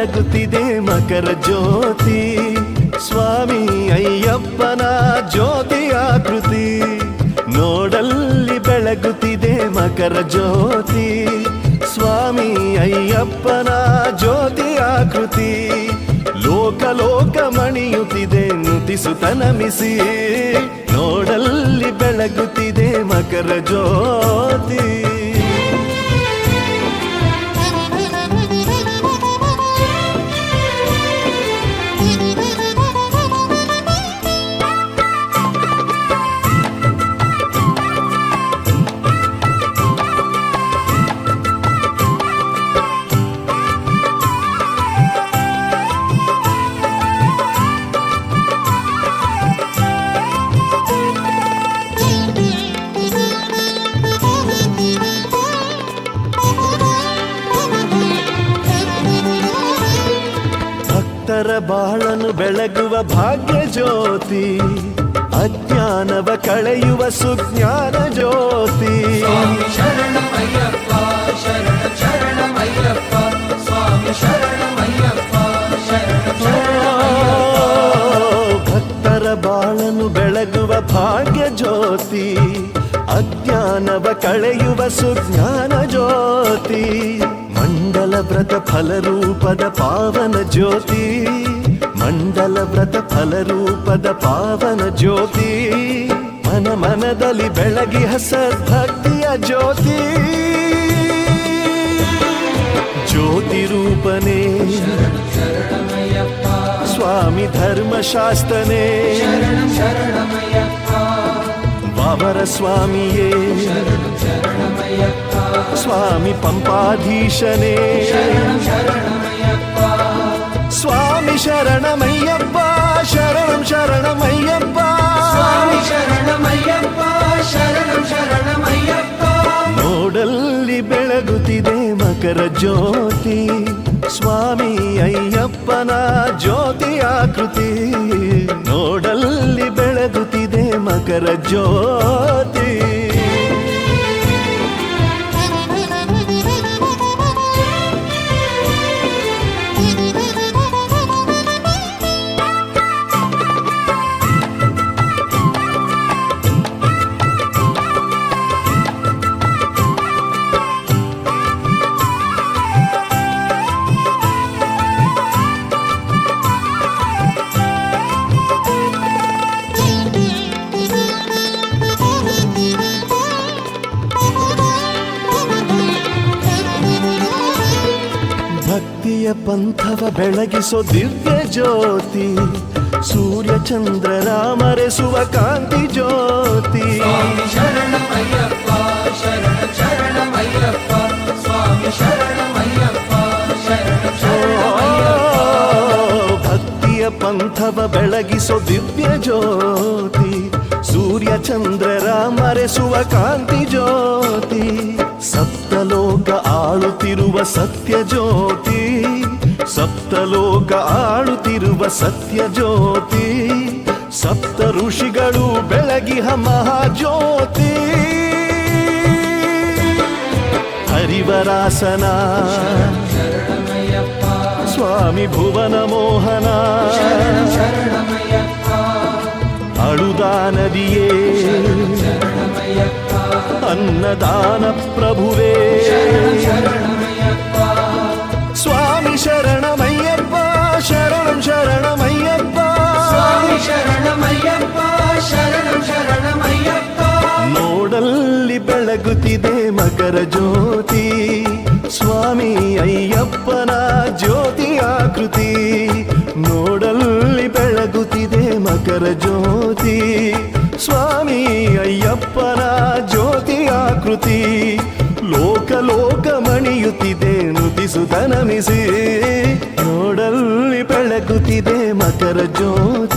ಬೆಳಗುತ್ತಿದೆ ಮಕರ ಜ್ಯೋತಿ, ಸ್ವಾಮಿ ಅಯ್ಯಪ್ಪನ ಜ್ಯೋತಿಯ ಕೃತಿ. ನೋಡಲ್ಲಿ ಬೆಳಗುತ್ತಿದೆ ಮಕರ ಜ್ಯೋತಿ, ಸ್ವಾಮಿ ಅಯ್ಯಪ್ಪನ ಜ್ಯೋತಿಯ ಕೃತಿ. ಲೋಕ ಲೋಕ ಮಣಿಯುತ್ತಿದೆ ನುತಿಸುತ್ತ ನಮಿಸಿ, ನೋಡಲ್ಲಿ ಬೆಳಗುತ್ತಿದೆ ಮಕರ ಜ್ಯೋತಿ. ಭಕ್ತರ ಬಾಳನು ಬೆಳಗುವ ಭಾಗ್ಯ ಜ್ಯೋತಿ, ಅಜ್ಞಾನವ ಕಳೆಯುವ ಸುಜ್ಞಾನ ಜ್ಯೋತಿ. ಭಕ್ತರ ಬಾಳನು ಬೆಳಗುವ ಭಾಗ್ಯ ಜ್ಯೋತಿ, ಅಜ್ಞಾನವ ಕಳೆಯುವ ಸುಜ್ಞಾನ ಜ್ಯೋತಿ. ಮಂಡಲ ವ್ರತ ಫಲರೂಪದ ಪಾವನ ಜ್ಯೋತಿ, ಮಂಡಲ ವ್ರತ ಫಲರೂಪದ ಪಾವನ ಜ್ಯೋತಿ. ಮನ ಮನದಲ್ಲಿ ಬೆಳಗಿಹ ಸದ್ಭಕ್ತಿಯ ಜ್ಯೋತಿ. ಜ್ಯೋತಿ ರೂಪನೇ ಸ್ವಾಮಿ ಧರ್ಮಶಾಸ್ತನೇ, ವಾವರ ಸ್ವಾಮಿಯೇ ಸ್ವಾಮಿ ಪಂಪಾಧೀಶನೇ, ಸ್ವಾಮಿ ಶರಣಮಯ್ಯಪ್ಪ ಶರಣಂ ಶರಣಮಯ್ಯಪ್ಪ, ಸ್ವಾಮಿ ಶರಣಮಯ್ಯಪ್ಪ ಶರಣಂ ಶರಣಮಯ್ಯಪ್ಪ. ನೋಡಲ್ಲಿ ಬೆಳಗುತ್ತಿದೆ ಮಕರ ಜ್ಯೋತಿ, ಸ್ವಾಮಿ ಅಯ್ಯಪ್ಪನ ಜ್ಯೋತಿಯ ಕೃತಿ. ನೋಡಲ್ಲಿ ಬೆಳಗುತ್ತಿದೆ ಮಕರ ಜ್ಯೋತಿ. ಭಕ್ತಿಯ ಪಂಥವ ಬೆಳಗಿಸೋ ದಿವ್ಯ ಜ್ಯೋತಿ, ಸೂರ್ಯ ಚಂದ್ರರ ಮರೆಸುವ ಕಾಂತಿ ಜ್ಯೋತಿ. ಸ್ವಾಮಿ ಶರಣಮಯ್ಯಪ್ಪ ಶರಣಂ ಶರಣಮಯ್ಯಪ್ಪ, ಸ್ವಾಮಿ ಶರಣಮಯ್ಯಪ್ಪ ಶರಣಂ ಶರಣಮಯ್ಯಪ್ಪ. ಭಕ್ತಿಯ ಪಂಥವ ಬೆಳಗಿಸೋ ದಿವ್ಯ ಜ್ಯೋತಿ, ಸೂರ್ಯ ಚಂದ್ರರ ಮರೆಸುವ ಕಾಂತಿ ಜ್ಯೋತಿ. ಸಪ್ತಲೋಕ ಆಳುತ್ತಿರುವ ಸತ್ಯ ಜ್ಯೋತಿ, ಸಪ್ತಲೋಕ ಆಳುತ್ತಿರುವ ಸತ್ಯ ಜ್ಯೋತಿ. ಸಪ್ತ ಋಷಿಗಳು ಬೆಳಗಿಹ ಮಹಾಜ್ಯೋತಿ. ಹರಿವರಾಸನ ಸ್ವಾಮಿ ಭುವನ ಮೋಹನ, ಅಳುದಾ ನದಿಯೇ ಅನ್ನದಾನ ಪ್ರಭುವೇ, ಸ್ವಾಮಿ ಶರಣಮಯ್ಯಪ್ಪ ಶರಣಂ ಶರಣಮಯ್ಯಪ್ಪ, ಸ್ವಾಮಿ ಶರಣಮಯ್ಯಪ್ಪ ಶರಣಂ ಶರಣಮಯ್ಯಪ್ಪ. ನೋಡಲ್ಲಿ ಬೆಳಗುತ್ತಿದೆ ಮಕರ ಜ್ಯೋತಿ, ಸ್ವಾಮಿ ಅಯ್ಯಪ್ಪನ ಜ್ಯೋತಿಯ ಕೃತಿ. ನೋಡಲ್ಲಿ ಬೆಳಗುತ್ತಿದೆ ಮಕರ ಜ್ಯೋತಿ, ಸ್ವಾಮಿ ಅಯ್ಯಪ್ಪನ ಜ್ಯೋತಿಯ ಕೃತಿ. ಲೋಕ ಲೋಕ ಮಣಿಯುತ್ತಿದೆ ನುತಿಸುತ್ತ ನಮಿಸಿ, ನೋಡಲ್ಲಿ ಬೆಳಗುತ್ತಿದೆ ಮಕರ ಜ್ಯೋತಿ.